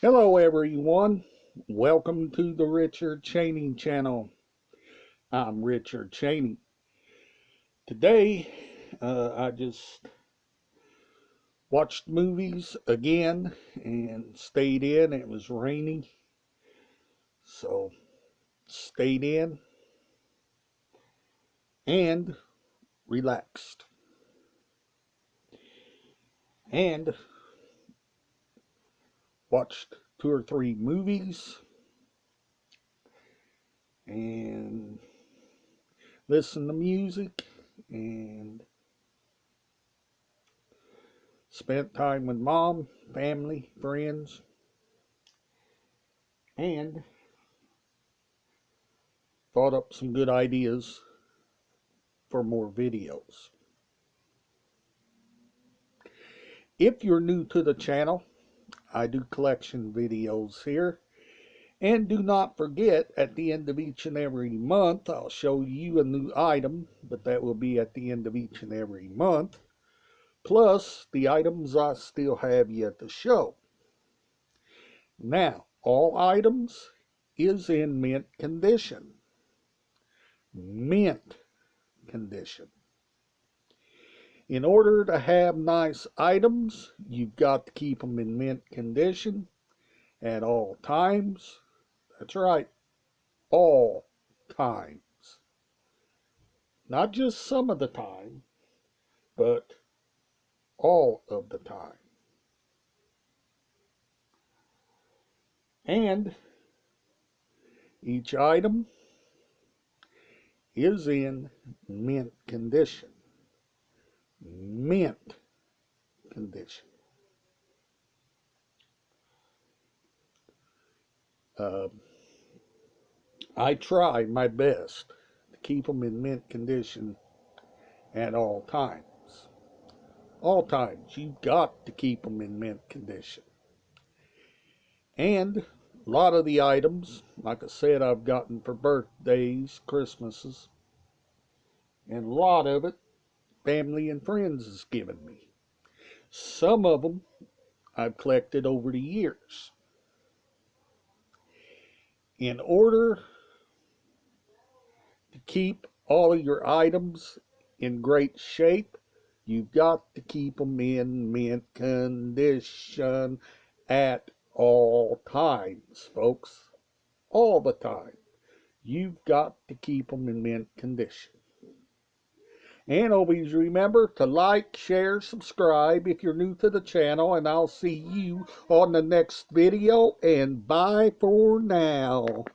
Hello everyone, welcome to the Richard Cheney channel. I'm Richard Cheney. Today I just watched movies again and stayed in. It was rainy, so stayed in and relaxed. And watched 2 or 3 movies and listened to music and spent time with mom, family, friends, and thought up some good ideas for more videos. If you're new to the channel, I do collection videos here. And do not forget, at the end of each and every month, I'll show you a new item, but that will be at the end of each and every month, plus the items I still have yet to show. Now, all items is in mint condition. Mint condition. In order to have nice items, you've got to keep them in mint condition at all times. That's right, all times. Not just some of the time, but all of the time. And each item is in mint condition. Mint condition. Uh, I try my best to keep them in mint condition at all times. All times. You've got to keep them in mint condition. And a lot of the items, like I said, I've gotten for birthdays, Christmases, and a lot of it family and friends has given me. Some of them I've collected over the years. In order to keep all of your items in great shape, you've got to keep them in mint condition at all times, folks. All the time. You've got to keep them in mint condition. And always remember to like, share, subscribe if you're new to the channel, and I'll see you on the next video, and bye for now.